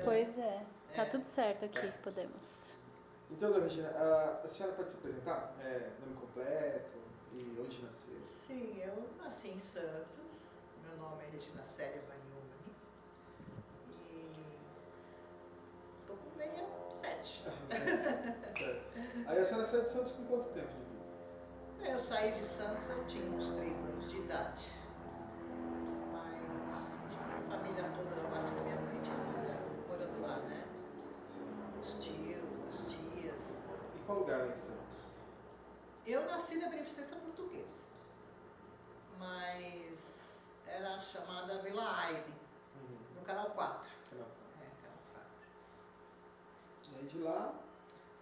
Pois é, tá tudo certo aqui, podemos. Então, dona Regina, a senhora pode se apresentar? Nome completo e onde nasceu? Sim, eu nasci em Santos, meu nome é Regina Célia Maniuni e estou com 67. Certo. Aí a senhora saiu de Santos com quanto tempo de vida? Eu saí de Santos, eu tinha uns 3 anos de idade, mas a família toda da parte da minha mãe tinha morando lá, né? Sim. Os tios, as tias. E qual lugar lá em Santos? Eu nasci na Beneficência Portuguesa, mas era chamada Vila Aire, no Canal 4. Canal. Canal 4. E aí de lá?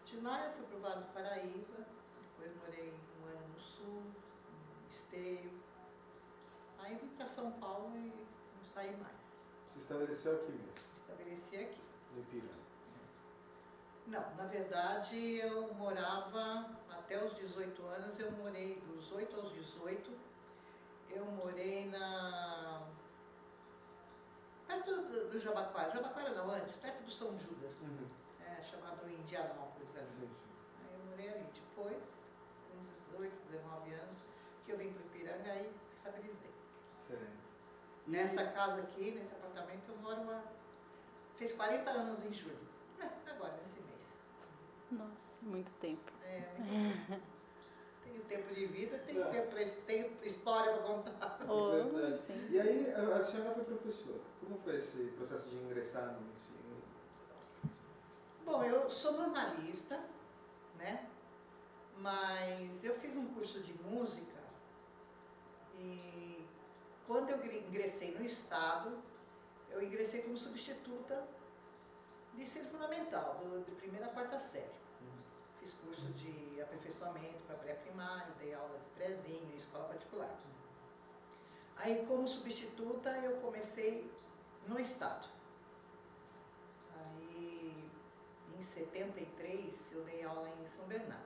De lá eu fui para o Vale do Paraíba, depois morei 1 ano no Sul, no Esteio. Aí vim para São Paulo e não saí mais. Se estabeleceu aqui mesmo? Estabeleci aqui. No Ipiranga? Não, na verdade eu morava até os 18 anos, eu morei dos 8 aos 18, eu morei perto do Jabaquara. Jabaquara não, antes, perto do São Judas, chamado Indianópolis. Sim, sim. Aí eu morei ali. Depois, com 18, 19 anos, que eu vim para o Ipiranga, aí estabilizei. Certo. Nessa casa aqui, nesse apartamento, eu moro fez 40 anos em julho. Agora, nesse mês. Nossa, muito tempo. Tenho tempo de vida, tenho história para contar. Oh, Verdade. sim. E aí a senhora foi professora. Como foi esse processo de ingressar no ensino? Bom, eu sou normalista, né? Mas eu fiz um curso de música e quando eu ingressei no Estado, eu ingressei como substituta de ensino fundamental, de primeira a quarta série. Fiz curso de aperfeiçoamento para pré-primário, dei aula de prézinho em escola particular. Aí, como substituta, eu comecei no Estado. Aí, em 73, eu dei aula em São Bernardo,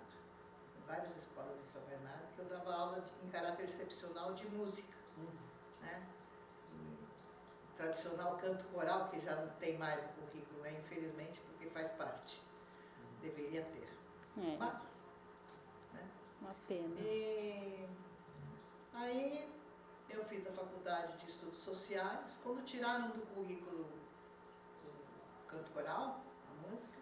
em várias escolas em São Bernardo, que eu dava aula em caráter excepcional de música, né? Tradicional canto coral, que já não tem mais no currículo, né? Infelizmente, porque faz parte. Deveria ter. Mas, né? Uma pena. E aí eu fiz a faculdade de estudos sociais. Quando tiraram do currículo o canto coral, a música,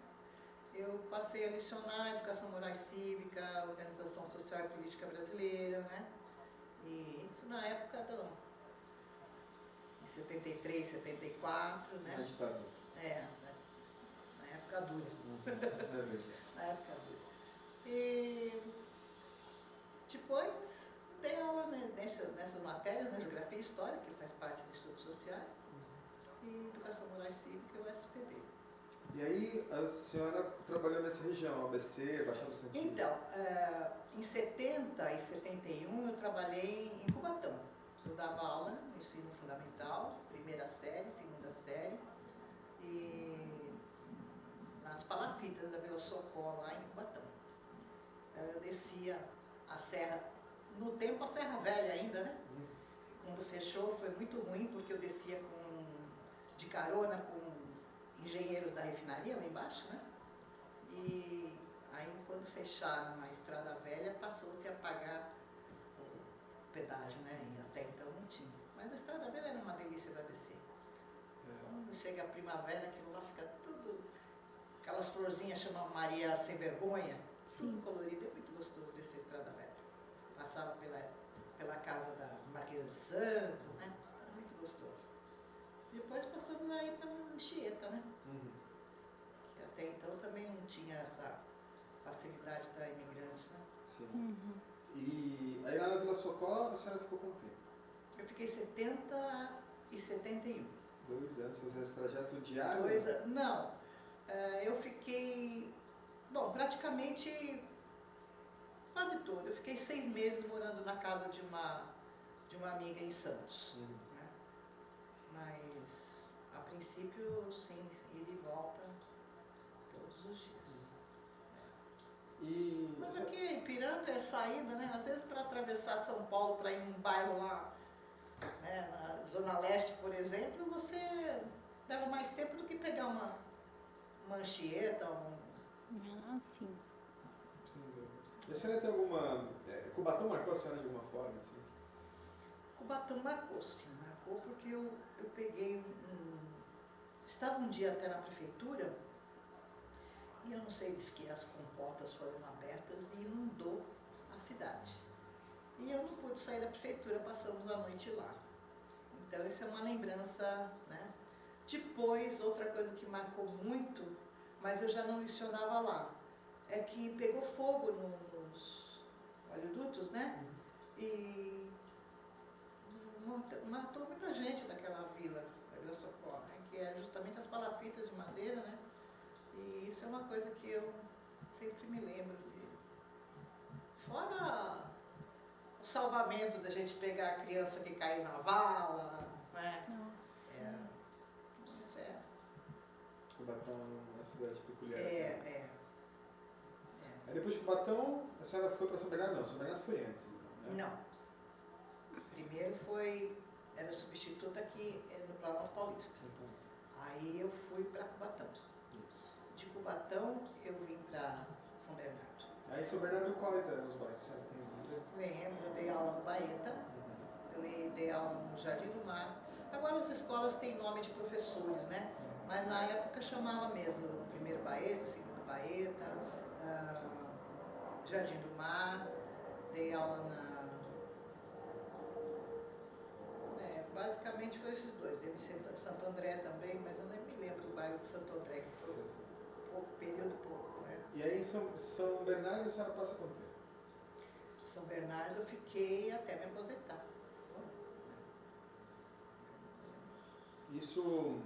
eu passei a lecionar educação moral e cívica, organização social e política brasileira, né? E isso na época em 73, 74, né? Na ditadura. Na época dura. Na época dura. E depois dei aula nessas matérias, né? Geografia e História, que faz parte de estudos sociais, e Educação Moral e Cívica e o SPB. E aí a senhora trabalhou nessa região, ABC, Baixada Santista? Então, em 70 e 71 eu trabalhei em Cubatão. Eu dava aula no ensino fundamental, primeira série, segunda série, e nas palafitas da Vila Socorro, lá em Cubatão. Eu descia a serra, no tempo a Serra Velha ainda, né? Quando fechou foi muito ruim, porque eu descia de carona com engenheiros da refinaria lá embaixo, né? E aí quando fecharam a Estrada Velha, passou-se a pagar o pedágio, né? E até então não tinha. Mas a Estrada Velha era uma delícia para descer. Quando chega a primavera, aquilo lá fica tudo... Aquelas florzinhas chamam Maria Sem Vergonha, tudo colorido, é muito gostoso descer a Estrada Velha. Passava pela casa da Marquesa de Santos, né? Muito gostoso. Depois passamos aí para Anchieta, né? Que até então também não tinha essa facilidade da imigrantes, né? Sim. E aí lá na Vila Socorro a senhora ficou quanto tempo? Eu fiquei 70 e 71. 2 anos fazendo esse trajeto diário? Não, eu fiquei, bom, praticamente quase todo. Eu fiquei 6 meses morando na casa de uma amiga em Santos. Né? Mas, a princípio, sim, ir e volta todos os dias. Mas aqui, Ipiranga é saída, né? Às vezes para atravessar São Paulo, para ir num bairro lá, né, na Zona Leste, por exemplo, você dava mais tempo do que pegar uma Anchieta, Ah, sim. Sem dúvida. E a senhora tem alguma... Cubatão marcou a senhora de alguma forma, assim? Cubatão marcou, sim, marcou porque eu peguei estava um dia até na prefeitura e eu não sei, diz que as comportas foram abertas e inundou a cidade. E eu não pude sair da prefeitura, passamos a noite lá. Então isso é uma lembrança, né? Depois, outra coisa que marcou muito, mas eu já não lecionava lá, é que pegou fogo nos oleodutos, né? E matou muita gente naquela vila, da Vila Socorro, né? Que é justamente as palafitas de madeira, né? E isso é uma coisa que eu sempre me lembro de. Fora o salvamento da gente pegar a criança que caiu na vala, né? Nossa. Isso é. Cubatão é uma cidade peculiar. Aí depois de Cubatão, a senhora foi para São Bernardo? Não, São Bernardo foi antes, então, né? Não. Primeiro era substituta aqui no Planalto Paulista. Aí eu fui para Cubatão. Isso. De Cubatão eu vim para São Bernardo. Aí em São Bernardo, quais eram os bairros? A senhora tem dúvidas? Lembro, eu dei aula no Baeta, eu dei aula no Jardim do Mar. Agora as escolas têm nome de professores, né? Mas na época chamava mesmo primeiro Baeta, segundo Baeta, Jardim do Mar, dei aula basicamente foi esses dois. Dei Santo André também, mas eu nem me lembro do bairro de Santo André, que foi período pouco, né? E aí em São Bernardo a senhora passa quanto tempo? São Bernardo eu fiquei até me aposentar. Isso,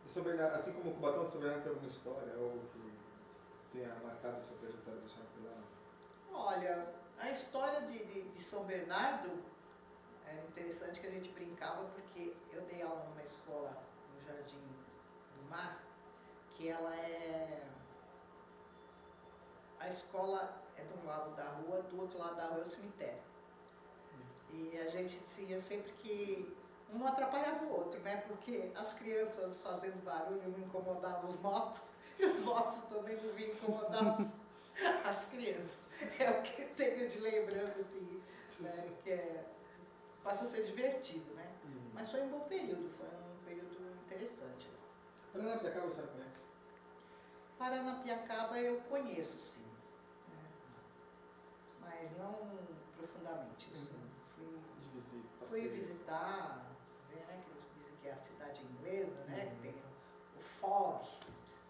em São Bernardo, assim como o Cubatão de São Bernardo tem alguma história, ou que tenha marcado essa trajetória da senhora por lá? Olha, a história de São Bernardo é interessante, que a gente brincava, porque eu dei aula numa escola no Jardim do Mar, que ela é... A escola é de um lado da rua, do outro lado da rua é o cemitério. E a gente dizia sempre que um não atrapalhava o outro, né? Porque as crianças fazendo barulho não incomodavam os motos, e os motos também não vinham incomodar as crianças. É o que eu tenho de lembrança que passa a ser divertido, né? Mas foi um bom período, foi um período interessante. Paranapiacaba a senhora conhece? Paranapiacaba eu conheço, sim. Mas não profundamente. Fui visitar, né, que eles dizem que é a cidade inglesa, né, que tem o fog,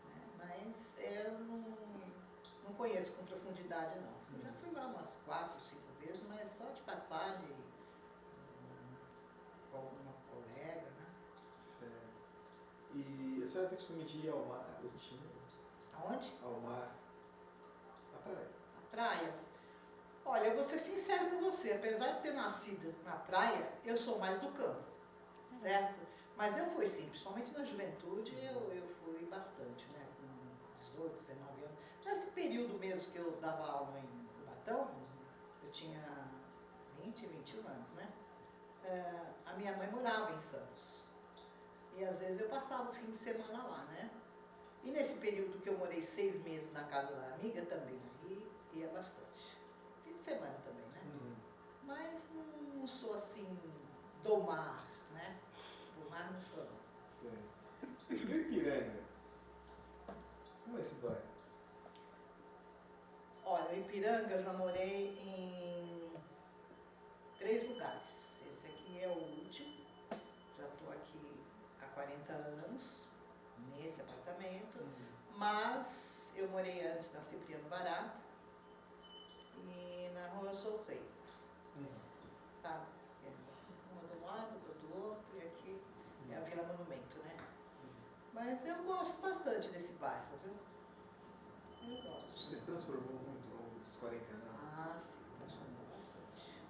né, mas eu não conheço com profundidade, não. Eu já fui lá umas 4, 5 vezes, mas só de passagem, com alguma colega, né. Certo. E a senhora tem costume de ir ao mar? Aonde? Ao mar. À praia. À praia? Olha, eu vou ser sincera com você, apesar de ter nascido na praia, eu sou mais do campo, certo? Mas eu fui sim, principalmente na juventude, eu fui bastante, né? Com 18, 19 anos. Nesse período mesmo que eu dava aula em Cubatão, eu tinha 20, 21 anos, né? A minha mãe morava em Santos. E às vezes eu passava o fim de semana lá, né? E nesse período que eu morei 6 meses na casa da amiga também, ia bastante. Fim de semana também, né? Mas não sou assim do mar, né? Do mar não sou. Certo. E o Ipiranga? Como é esse bairro? Olha, o Ipiranga eu já morei em 3 lugares. Esse aqui é o último. Já estou aqui há 40 anos, nesse apartamento. Mas eu morei antes na Cipriano Barato e na Rua Solteiro. Tá? Uma do lado, outra do outro, e aqui é a Vila Monumento, né? Mas eu gosto bastante desse bairro, viu? Eu gosto. Ele se transformou muito ao longo desses 40 anos? Ah, sim, transformou bastante.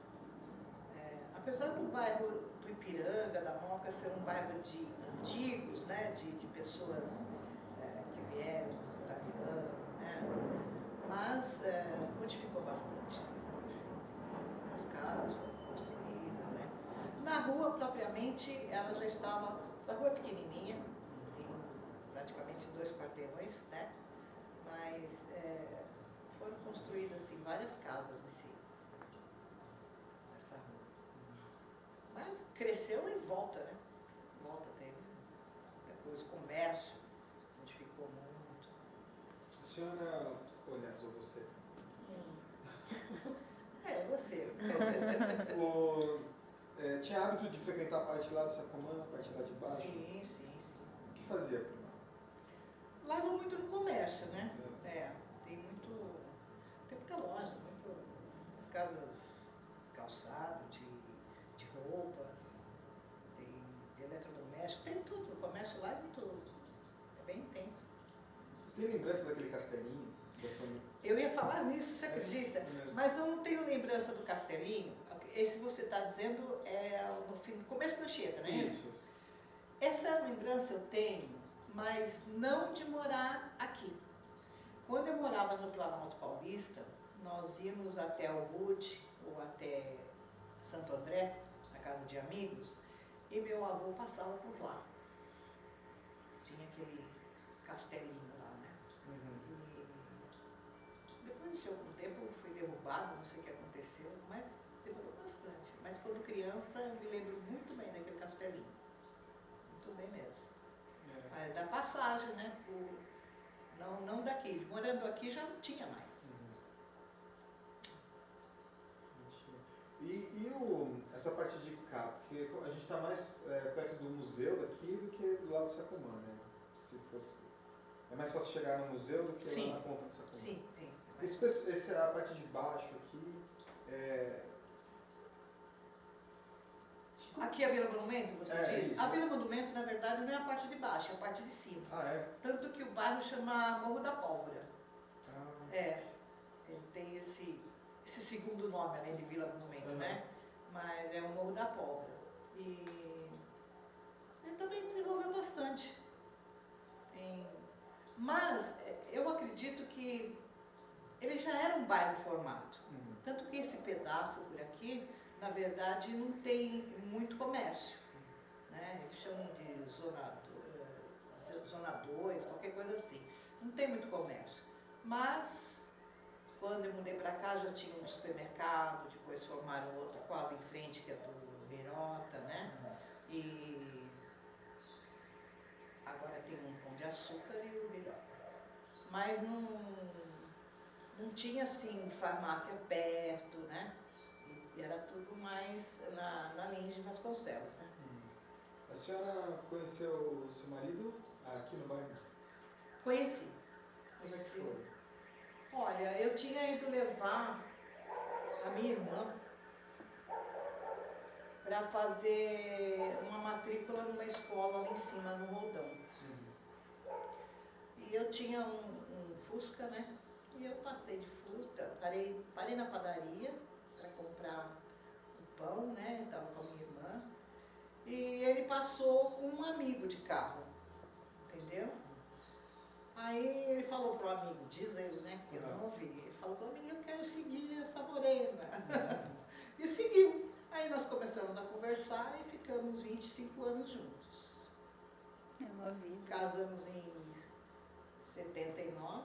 Apesar do bairro do Ipiranga, da Moca, ser um bairro de antigos, né? De pessoas que vieram dos italianos, né? Mas modificou bastante, sim. As casas foram construídas, né? Na rua, propriamente, ela já estava Essa rua é pequenininha, tem praticamente 2 quarteirões, né? Mas foram construídas assim, várias casas em si, nessa rua. Mas cresceu em volta, né? Em volta tem muita coisa, comércio, modificou muito. A senhora, aliás, ou você, Você. tinha hábito de frequentar a parte lá do Sacomã, a parte lá de baixo? Sim, sim, sim. O que fazia por lá? Lá vou muito no comércio, né? Tem muita loja, as casas calçado, de roupas, tem de eletrodoméstico, tem tudo. O comércio lá é bem intenso. Você tem lembrança daquele castelinho da família? Eu ia falar nisso, você acredita? Mas eu não tenho lembrança do castelinho. Esse você está dizendo é no começo da Anchieta, não é isso? Isso. Essa lembrança eu tenho, mas não de morar aqui. Quando eu morava no Planalto Paulista, nós íamos até o Rude ou até Santo André, na casa de amigos, e meu avô passava por lá. Tinha aquele castelinho lá, né? E depois de algum tempo foi derrubado, não sei o que aconteceu, mas demorou bastante. Mas quando criança eu me lembro muito bem daquele castelinho. Muito bem mesmo. Mas da passagem, né? Não daqui. Morando aqui já não tinha mais. Essa parte de cá, porque a gente está mais perto do museu daqui do que do lado do Sacomã, né? Se fosse, é mais fácil chegar no museu do que Sim. lá na ponta do Sacomã. Sim, sim. Essa parte de baixo aqui, Aqui é a Vila Monumento, você diz? Isso. A Vila Monumento, na verdade, não é a parte de baixo, é a parte de cima. Ah, é? Tanto que o bairro chama Morro da Pólvora. Ah. Ele tem esse segundo nome, além de Vila Monumento, né? Mas é o Morro da Pólvora. E ele também desenvolveu bastante. Mas eu acredito que ele já era um bairro formado. Tanto que esse pedaço por aqui, na verdade, não tem muito comércio. Né? Eles chamam de zona 2, qualquer coisa assim. Não tem muito comércio. Mas, quando eu mudei para cá, já tinha um supermercado, depois formaram outro quase em frente, que é do Berota, né? E agora tem um Pão de Açúcar e o Berota. Mas não tinha, assim, farmácia perto, né? E era tudo mais na linha de Vasconcelos, né? A senhora conheceu o seu marido aqui no bairro? Conheci. Como é que foi? Olha, eu tinha ido levar a minha irmã para fazer uma matrícula numa escola lá em cima, no Roldão. E eu tinha um Fusca, né? E eu passei de Fusca, parei na padaria para comprar um pão, né? Estava com a minha irmã. E ele passou com um amigo de carro, entendeu? Aí ele falou pro amigo, diz ele, né? Que eu não ouvi. Ele falou pro amigo, eu quero seguir essa morena. E seguiu. Aí nós começamos a conversar e ficamos 25 anos juntos. É uma vida. Casamos em 79.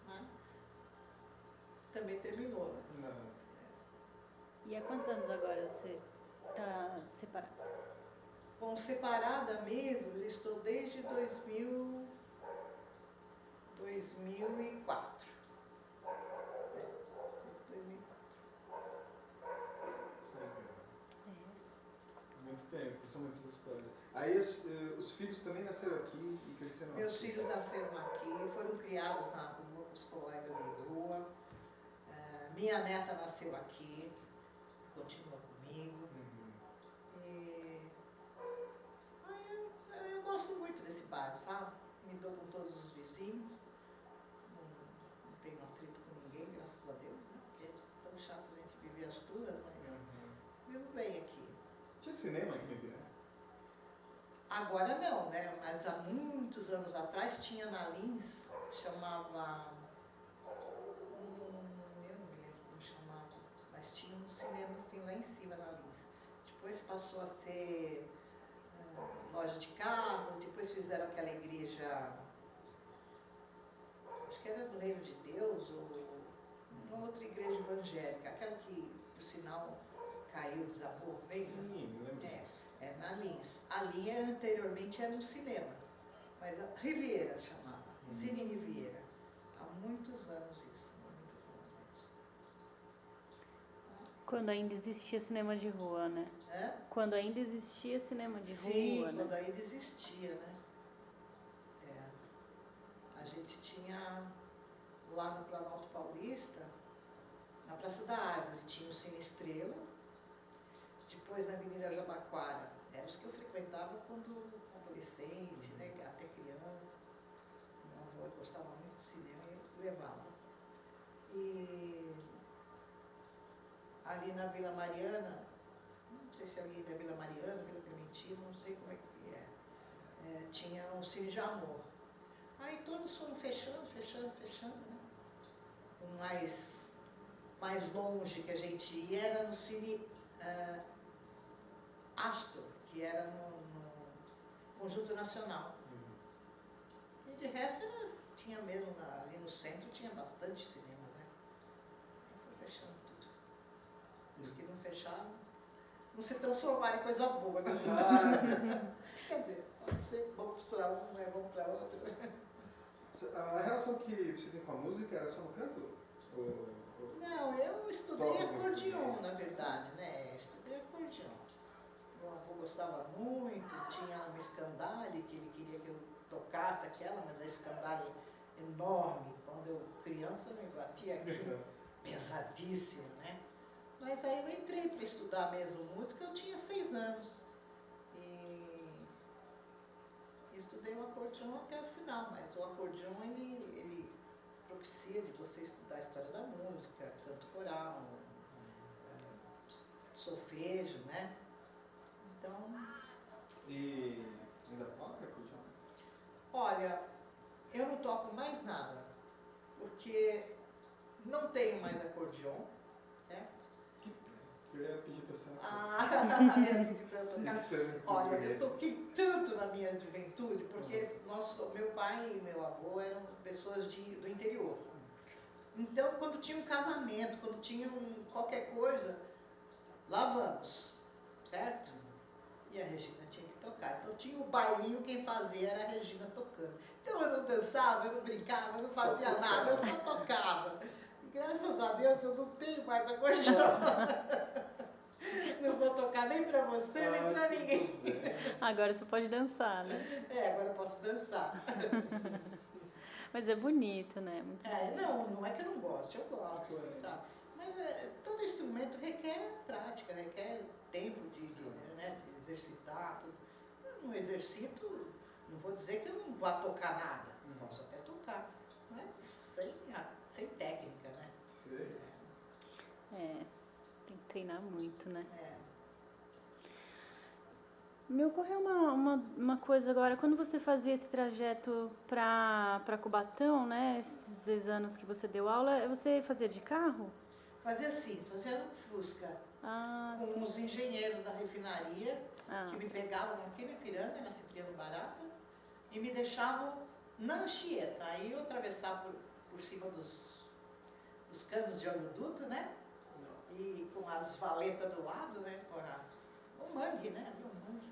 Mas também terminou, né? Não. E há quantos anos agora você está separado? Bom, separada mesmo, eu estou desde 2004. Desde 2004. Muito tempo, são muitas histórias. Aí os filhos também nasceram aqui e cresceram aqui? Meus filhos nasceram aqui, foram criados na rua, com os colegas de rua. Minha neta nasceu aqui, continua comigo. Eu gosto muito desse bairro, sabe? Me dou com todos os vizinhos. Não tenho atrito com ninguém, graças a Deus, né? Porque é tão chato a gente viver as tuas, mas vivo bem aqui. Tinha cinema aqui no Ibirá? Agora não, né? Mas há muitos anos atrás tinha na Lins, chamava. Eu não me lembro como chamava, mas tinha um cinema assim lá em cima na Lins. Depois passou a ser loja de carros, depois fizeram aquela igreja, acho que era do Reino de Deus, ou uma outra igreja evangélica, aquela que, por sinal, caiu, desabou, veio? Sim, me lembro É, disso. é na Lins. Ali anteriormente era um cinema, mas a Riviera chamava, Cine Riviera. Há muitos anos isso, há muitos anos mesmo. Quando ainda existia cinema de rua, né? Hã? Quando ainda existia cinema de Sim, rua, quando né? ainda existia, né? A gente tinha lá no Planalto Paulista, na Praça da Árvore, tinha o Cine Estrela, depois na Avenida Jabaquara, eram os que eu frequentava quando adolescente, né? Até criança. Meu avô gostava muito de cinema e levava. E ali na Vila Mariana, não sei se é ali da Vila Mariana, Vila Clementina, não sei como é que é, tinha o Cine de Amor. Aí todos foram fechando, né? O mais longe que a gente ia era no Cine Astor, que era no Conjunto Nacional. E de resto, tinha mesmo ali no centro, tinha bastante cinema, né? Foi fechando tudo. Os que não fecharam, não se transformaram em coisa boa, né? Quer dizer, pode ser bom para um, não é bom para outro. A relação que você tem com a música era só no canto? Não, eu estudei Toca acordeon, na verdade, né? Estudei acordeon. Meu avô gostava muito, tinha uma Scandale que ele queria que eu tocasse aquela, mas a Scandale enorme. Quando eu criança me batia aquilo, pesadíssimo, né? Mas aí eu entrei para estudar mesmo música, eu tinha 6 anos. E estudei o acordeon até o final, mas o acordeon ele propicia de você estudar a história da música, canto coral, solfejo, né? Então, E ainda toca acordeon? olha, eu não toco mais nada, porque não tenho mais acordeon, certo? Que pena. Eu ia pedir pra você. Eu pedi pra eu tocar. Isso é muito Olha, eu bonito. toquei tanto na minha juventude, porque meu pai e meu avô eram pessoas do interior. Então, quando tinha um casamento, quando tinha qualquer coisa, lá vamos, certo? E a Regina tinha que tocar. Então tinha o bailinho, quem fazia era a Regina tocando. Então eu não dançava, eu não brincava, eu não fazia nada, eu só tocava. E graças a Deus eu não tenho mais acordeon. Não vou tocar nem pra você, nem pra ninguém. Agora você pode dançar, né? Agora eu posso dançar. Mas é bonito, né? Muito Não é que eu não gosto, eu gosto, sabe? Mas todo instrumento requer prática, requer tempo de exercitar. Tudo. Eu não exercito, não vou dizer que eu não vá tocar nada. Posso até tocar, mas sem técnica, né? Tem que treinar muito, né? É. Me ocorreu uma coisa agora, quando você fazia esse trajeto para Cubatão, né? Esses anos que você deu aula, você fazia de carro? Fazia no Fusca, com sim. os engenheiros da refinaria, Ah, que me pegavam aqui no Ipiranga, na Cipriano Barata, e me deixavam na Anchieta. Aí eu atravessava por cima dos canos de oleoduto, né? E com as valetas do lado, né? O mangue, né? Ali o mangue.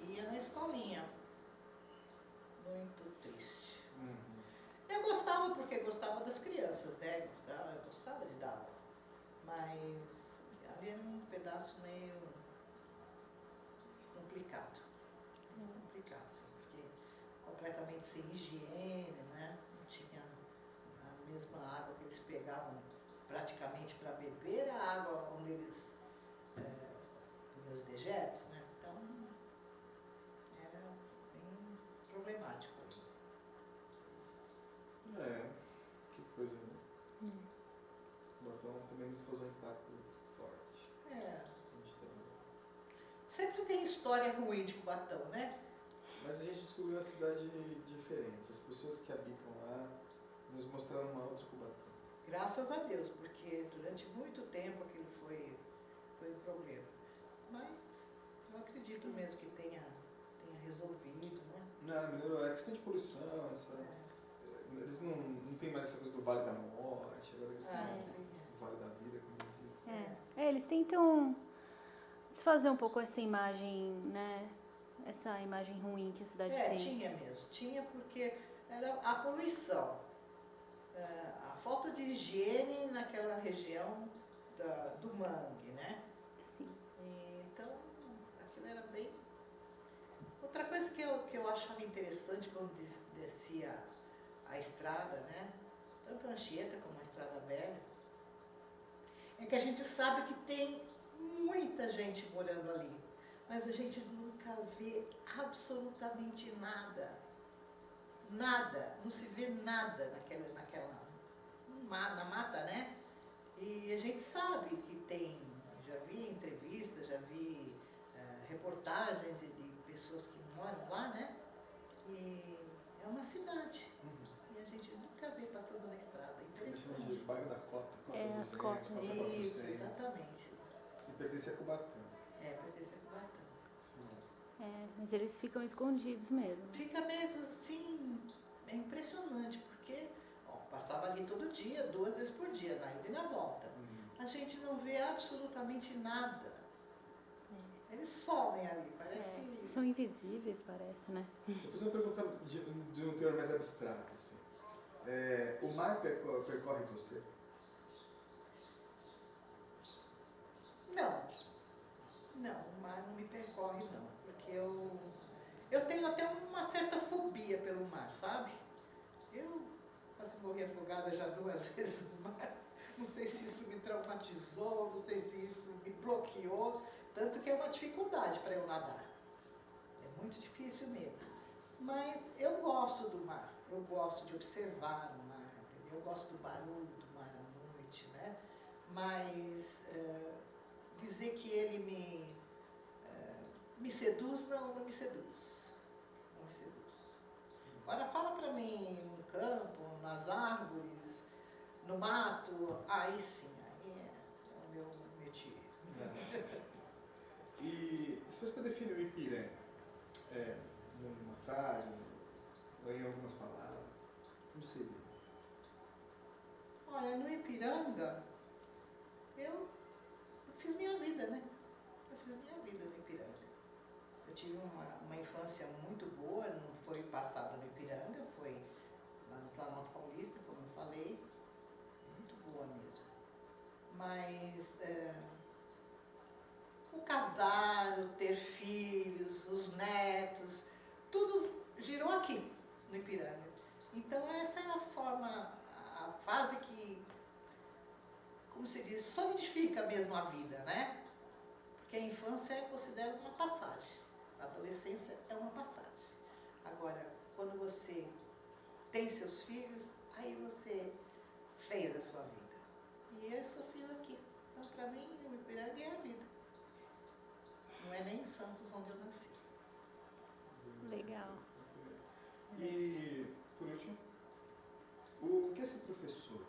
E ia na escolinha. Muito triste. Eu gostava porque gostava das crianças, né? Eu gostava de dar aula. Mas ali era um pedaço meio complicado. Complicado, assim, porque completamente sem higiene, né? Não tinha a mesma água que eles pegavam praticamente para beber, a água onde eles os dejetos, né? Então era bem problemático. Que coisa, né? Então também nos causou um impacto forte. Sempre tem história ruim de Cubatão, né? Mas a gente descobriu uma cidade diferente. As pessoas que habitam lá nos mostraram uma outra Cubatão. Graças a Deus, porque durante muito tempo aquilo foi um problema. Mas eu acredito acredito mesmo que tenha resolvido, né? Não, melhorou. É questão de poluição, eles não tem mais essa coisa do Vale da Morte, agora eles têm o Vale da Vida, como eles dizem. Eles tentam desfazer um pouco essa imagem, né? Essa imagem ruim que a cidade tem. Tinha mesmo. Tinha porque era a poluição, a falta de higiene naquela região do mangue, né? Sim. Então, aquilo era bem... Outra coisa que eu achava interessante quando descia a estrada, né? Tanto a Anchieta como a Estrada Velha, é que a gente sabe que tem muita gente morando ali, mas a gente nunca vê absolutamente nada. Nada, não se vê nada na mata, né? E a gente sabe que tem, já vi entrevistas, já vi reportagens de pessoas que moram lá, né? E é uma cidade. E a gente nunca vê passando na estrada. Eles chamam de bairro da Cota. As cotas. Isso, exatamente. E pertence a Cubatão. Pertence a Cubatão. Isso mesmo. Mas eles ficam escondidos mesmo. Fica mesmo assim, é impressionante, porque passava ali todo dia, 2 vezes por dia, na ida e na volta. A gente não vê absolutamente nada. Eles somem ali, parece... São invisíveis, parece, né? Vou fazer uma pergunta de um teor mais abstrato, assim. O mar percorre você? Não, o mar não me percorre não, porque eu tenho até uma certa fobia pelo mar, sabe? Eu quase morri afogada já 2 vezes no mar, não sei se isso me traumatizou, não sei se isso me bloqueou, tanto que é uma dificuldade para eu nadar, é muito difícil mesmo. Mas eu gosto do mar, eu gosto de observar o mar, entendeu? Eu gosto do barulho do mar à noite, né? Mas dizer que ele me seduz, não me seduz. Não me seduz. Agora fala pra mim no campo, nas árvores, no mato, aí sim, aí é o meu métier. E se fosse para definir o Ipiranga, numa frase, ou em algumas palavras, como seria? Olha, no Ipiranga, eu fiz minha vida, né? Eu fiz minha vida no Ipiranga. Eu tive uma infância muito boa, não foi passada no Ipiranga, foi lá no Planalto Paulista, como eu falei, muito boa mesmo. Mas o casar, o ter filhos, os netos, tudo girou aqui no Ipiranga. Então essa é a forma, a fase que, como se diz, solidifica mesmo a vida, né? Porque a infância é considerada uma passagem, a adolescência é uma passagem. Agora, quando você tem seus filhos, aí você fez a sua vida. E eu só fiz aqui. Então, para mim, o Ipiranga é a vida. Não é nem em Santos onde eu nasci. Legal. E, por último, o que é ser professor?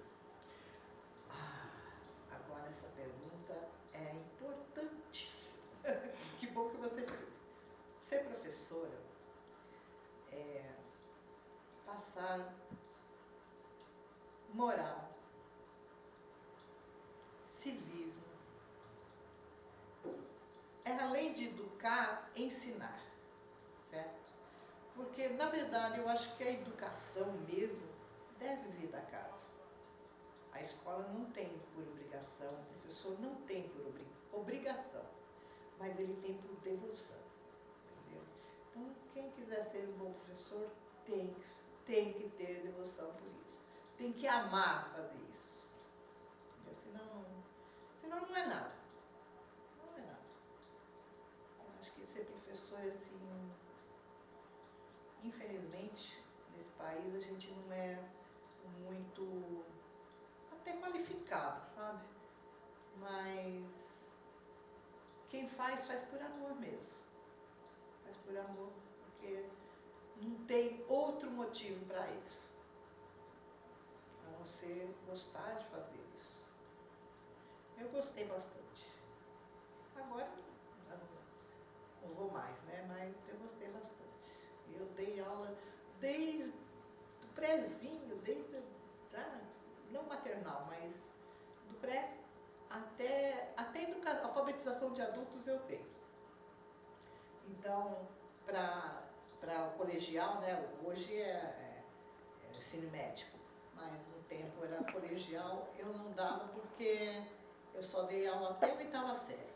Agora essa pergunta é importantíssima. Que bom que você fez. Ser professora é passar moral, civismo. É além de educar, ensinar, certo? Porque, na verdade, eu acho que a educação mesmo deve vir da casa. A escola não tem por obrigação, o professor não tem por obrigação, mas ele tem por devoção, entendeu? Então, quem quiser ser um bom professor tem que ter devoção por isso. Tem que amar fazer isso. Entendeu? Senão não é nada. Não é nada. Eu acho que ser professor, assim, infelizmente, nesse país a gente não é muito até qualificado, sabe? Mas quem faz por amor mesmo. Faz por amor, porque não tem outro motivo para isso. A não ser gostar de fazer isso. Eu gostei bastante. Agora, não vou mais. dei aula desde o prézinho, desde, não maternal, mas do pré até alfabetização de adultos eu tenho. Então, para o colegial, né, hoje é ensino médico, mas no tempo era colegial, eu não dava porque eu só dei aula até a 8ª série.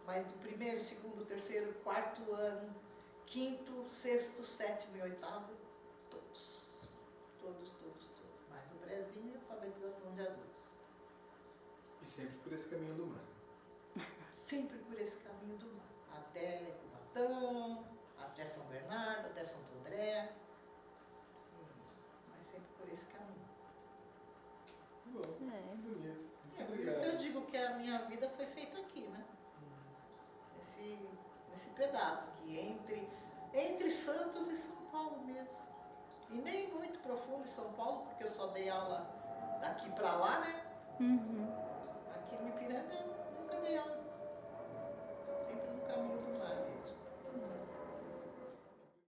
Mas do 1º, 2º, 3º, 4º ano, 5º, 6º, 7º e 8º, todos. Mas o prézinho é alfabetização de adultos. E sempre por esse caminho do mar. Sempre por esse caminho do mar. Até Cubatão, até São Bernardo, até Santo André. Mas sempre por esse caminho. Bom, bonito. Por Muito isso que eu obrigado. digo que a minha vida foi feita aqui, né? Nesse pedaço aqui, entre Santos e São Paulo mesmo. E nem muito profundo em São Paulo, porque eu só dei aula daqui pra lá, né? Uhum. Aqui no Ipiranga